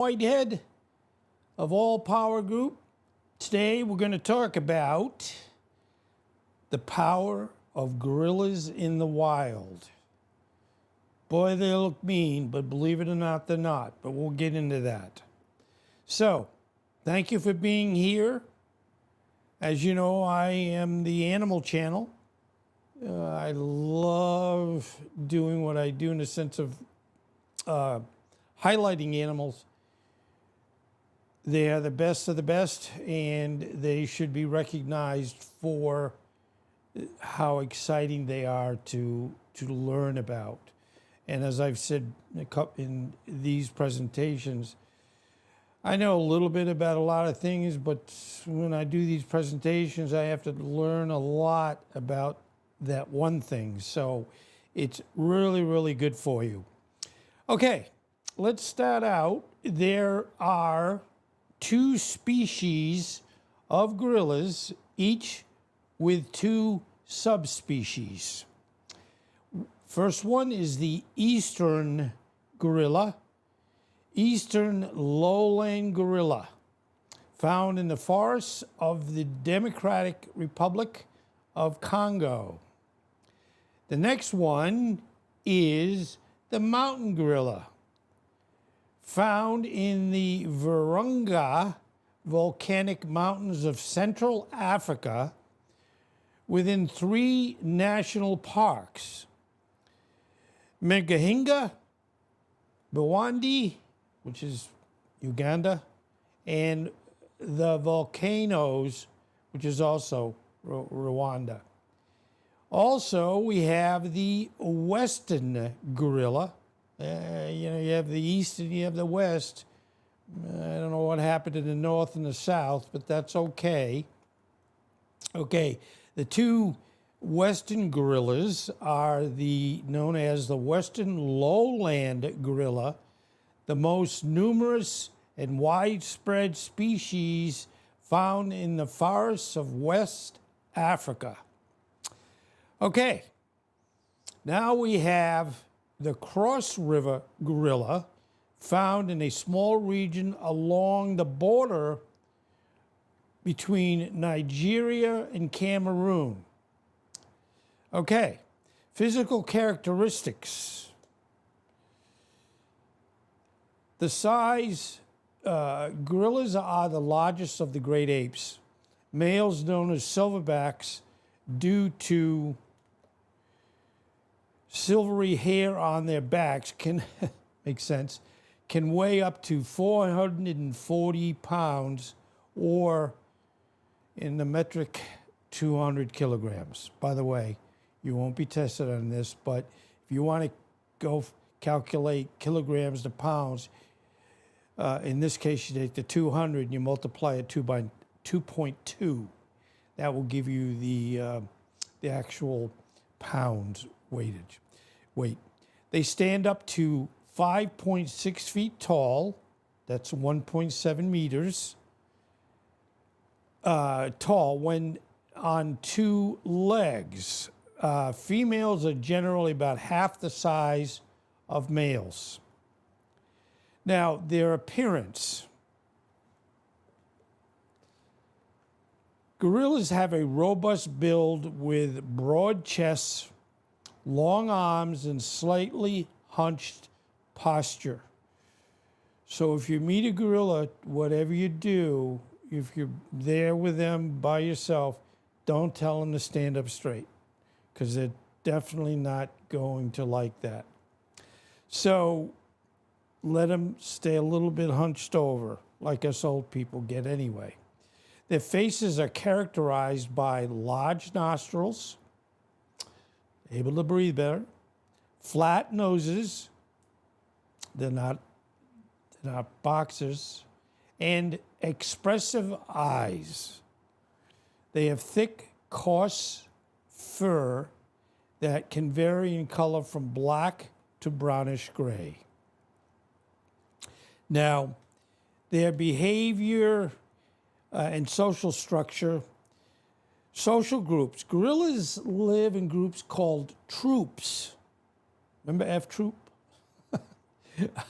Whitehead of All Power Group. Today we're going to talk about the power of gorillas in the wild. Boy, they look mean, but believe it or not, they're not. But we'll get into that. So, thank you for being here. As you know, I am the Animal Channel. I love doing what I do in the sense of highlighting animals. They are the best of the best, and they should be recognized for how exciting they are to learn about. And as I've said in these presentations, I know a little bit about a lot of things, but when I do these presentations, I have to learn a lot about that one thing. So it's really, really good for you. Okay, let's start out. There are two species of gorillas, each with two subspecies. First one is the eastern gorilla, eastern lowland gorilla, found in the forests of the Democratic Republic of Congo. The next one is the mountain gorilla, found in the Virunga volcanic mountains of Central Africa within 3 national parks: Megahinga, Bwindi, which is Uganda, and the Volcanoes, which is also Rwanda. Also, we have the western gorilla. You have the east and you have the west. I don't know what happened in the north and the south, but that's okay. Okay, the two western gorillas are known as the western lowland gorilla, the most numerous and widespread species found in the forests of West Africa. Okay, now we have the Cross River gorilla, found in a small region along the border between Nigeria and Cameroon. Okay, physical characteristics. The size, gorillas are the largest of the great apes. Males known as silverbacks, due to silvery hair on their backs, can make sense, can weigh up to 440 pounds, or in the metric 200 kilograms. By the way, you won't be tested on this, but if you want to go calculate kilograms to pounds, in this case you take the 200 and you multiply it by 2.2. That will give you the actual pounds weight. They stand up to 5.6 feet tall. That's 1.7 meters tall when on 2 legs. Females are generally about half the size of males. Now, their appearance. Gorillas have a robust build with broad chests, long arms, and slightly hunched posture. So if you meet a gorilla, whatever you do, if you're there with them by yourself, don't tell them to stand up straight, because they're definitely not going to like that. So let them stay a little bit hunched over, like us old people get anyway. Their faces are characterized by large nostrils, able to breathe better, flat noses, they're not boxers, and expressive eyes. They have thick, coarse fur that can vary in color from black to brownish gray. Now, their behavior and social structure. Social groups. Gorillas live in groups called troops. Remember F troop?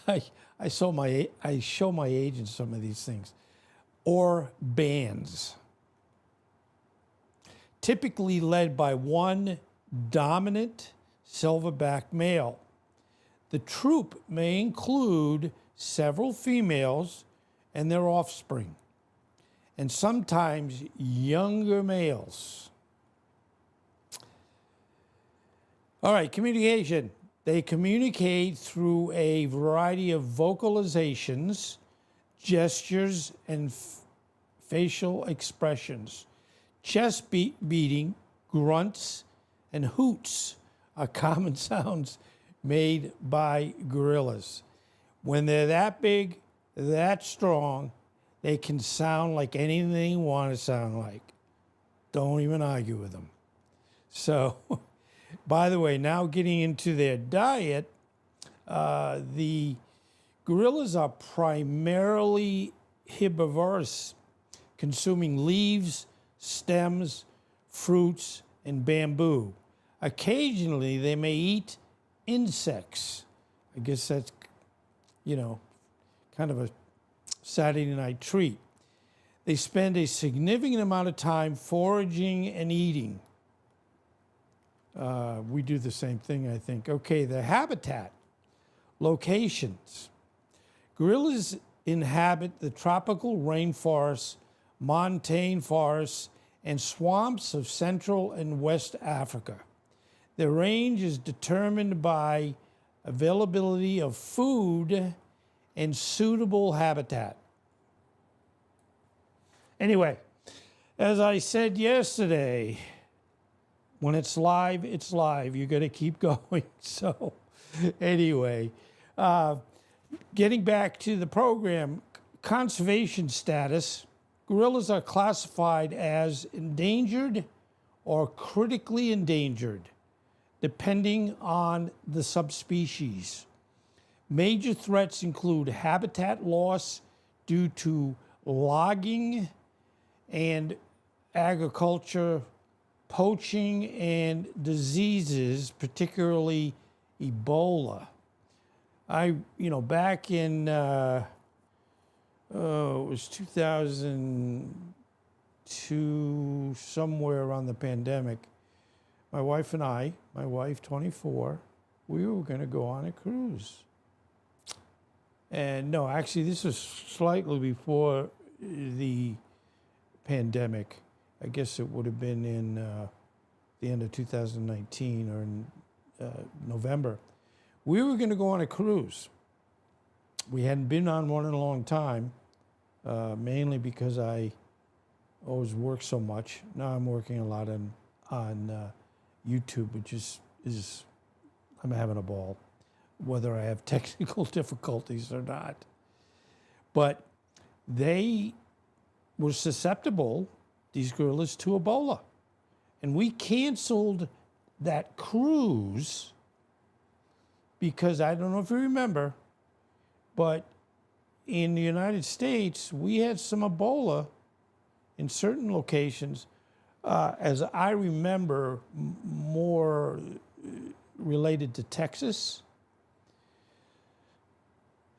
I, I show my agents some of these things. Or bands, typically led by one dominant silverback male. The troop may include several females and their offspring, and sometimes younger males. All right, communication. They communicate through a variety of vocalizations, gestures, and facial expressions. Chest beating, grunts, and hoots are common sounds made by gorillas. When they're that big, that strong, they can sound like anything they want to sound like. Don't even argue with them. So, by the way, now getting into their diet, the gorillas are primarily herbivorous, consuming leaves, stems, fruits, and bamboo. Occasionally, they may eat insects. I guess that's, kind of a Saturday night treat. They spend a significant amount of time foraging and eating. We do the same thing, I think. Okay, the habitat, locations. Gorillas inhabit the tropical rainforests, montane forests, and swamps of Central and West Africa. Their range is determined by availability of food and suitable habitat. Anyway, as I said yesterday, when it's live, it's live. You got to keep going. So anyway, getting back to the program, conservation status, gorillas are classified as endangered or critically endangered, depending on the subspecies. Major threats include habitat loss due to logging and agriculture, poaching, and diseases, particularly Ebola. Back in, it was 2002, somewhere around the pandemic, my wife and I, my wife 24, we were going to go on a cruise. And no, actually, this was slightly before the pandemic. I guess it would have been in the end of 2019 or in November. We were going to go on a cruise. We hadn't been on one in a long time, mainly because I always work so much. Now I'm working a lot on YouTube, which is I'm having a ball, whether I have technical difficulties or not. But they were susceptible, these gorillas, to Ebola. And we canceled that cruise because, I don't know if you remember, but in the United States, we had some Ebola in certain locations, as I remember, more related to Texas.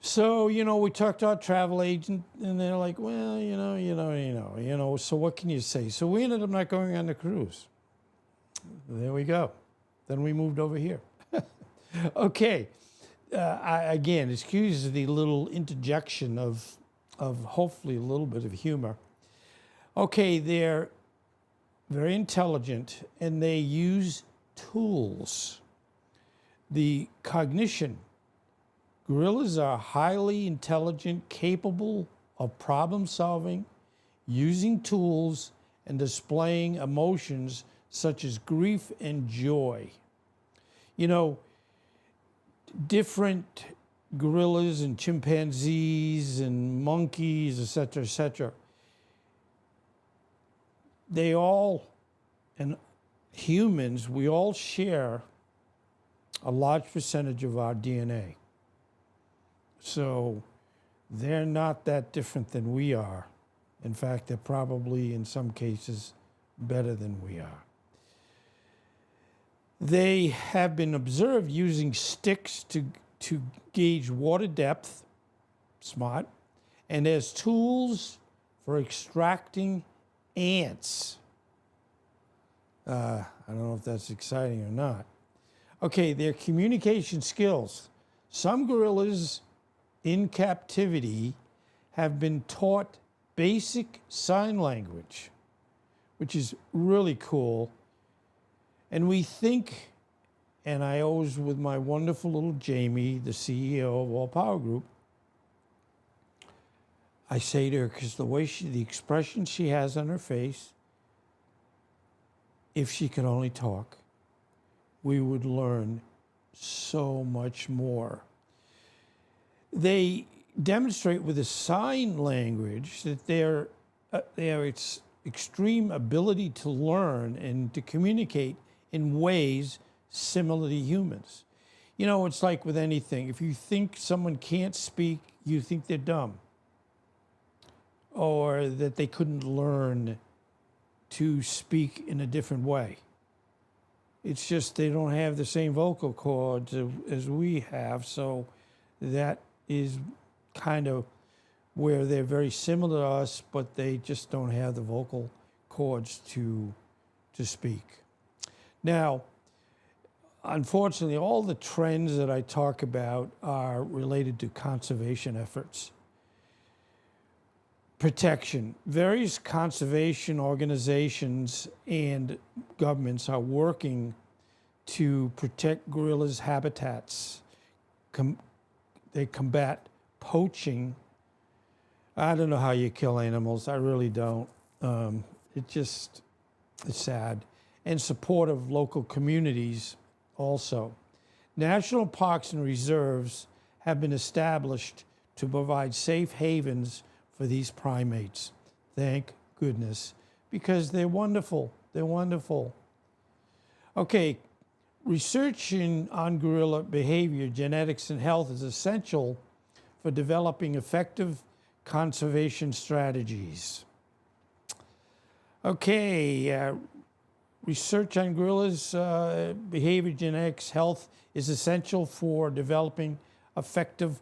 So, we talked to our travel agent, and they're like, well, so what can you say? So we ended up not going on the cruise. There we go. Then we moved over here. Okay. Again, excuse the little interjection of hopefully a little bit of humor. Okay, they're very intelligent, and they use tools. The cognition. Gorillas are highly intelligent, capable of problem solving, using tools, and displaying emotions such as grief and joy. Different gorillas and chimpanzees and monkeys, etc., they all, and humans, we all share a large percentage of our DNA. So they're not that different than we are. In fact, they're probably, in some cases, better than we are. They have been observed using sticks to gauge water depth, smart, and as tools for extracting ants. I don't know if that's exciting or not. Okay, their communication skills. Some gorillas in captivity have been taught basic sign language, which is really cool. And we think, and I always, with my wonderful little Jamie, the CEO of All Power Group, I say to her, because the expression she has on her face, if she could only talk, we would learn so much more. They demonstrate with a sign language that their extreme ability to learn and to communicate in ways similar to humans. You know, it's like with anything. If you think someone can't speak, you think they're dumb, or that they couldn't learn to speak in a different way. It's just they don't have the same vocal cords as we have, so that is kind of where they're very similar to us, but they just don't have the vocal cords to speak. Now, unfortunately, all the trends that I talk about are related to conservation efforts. Protection. Various conservation organizations and governments are working to protect gorillas' habitats. They combat poaching. I don't know how you kill animals. I really don't. It's sad. And support of local communities also. National parks and reserves have been established to provide safe havens for these primates. Thank goodness, because they're wonderful. They're wonderful. Okay, research on gorilla behavior, genetics, and health is essential for developing effective conservation strategies. Okay, research on gorillas' behavior, genetics, health is essential for developing effective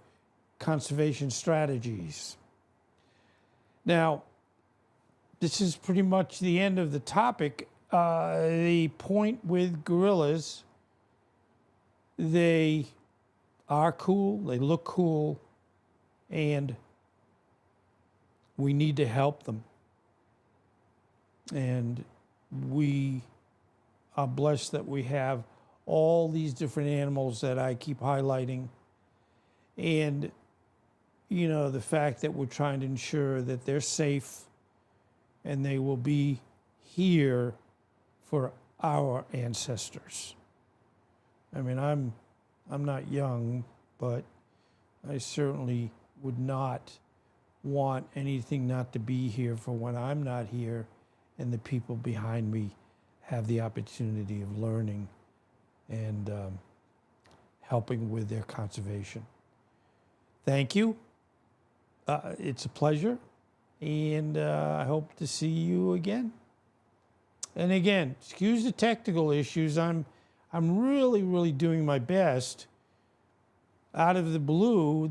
conservation strategies. Now, this is pretty much the end of the topic. The point with gorillas, they are cool, they look cool, and we need to help them. And we are blessed that we have all these different animals that I keep highlighting. And you know, the fact that we're trying to ensure that they're safe and they will be here for our ancestors. I mean, I'm not young, but I certainly would not want anything not to be here for when I'm not here and the people behind me have the opportunity of learning and helping with their conservation. Thank you. It's a pleasure, and I hope to see you again. And again, excuse the technical issues. I'm really doing my best. Out of the blue,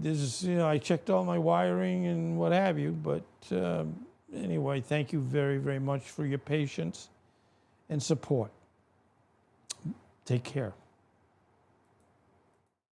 I checked all my wiring and what have you. But anyway, thank you very much for your patience and support. Take care.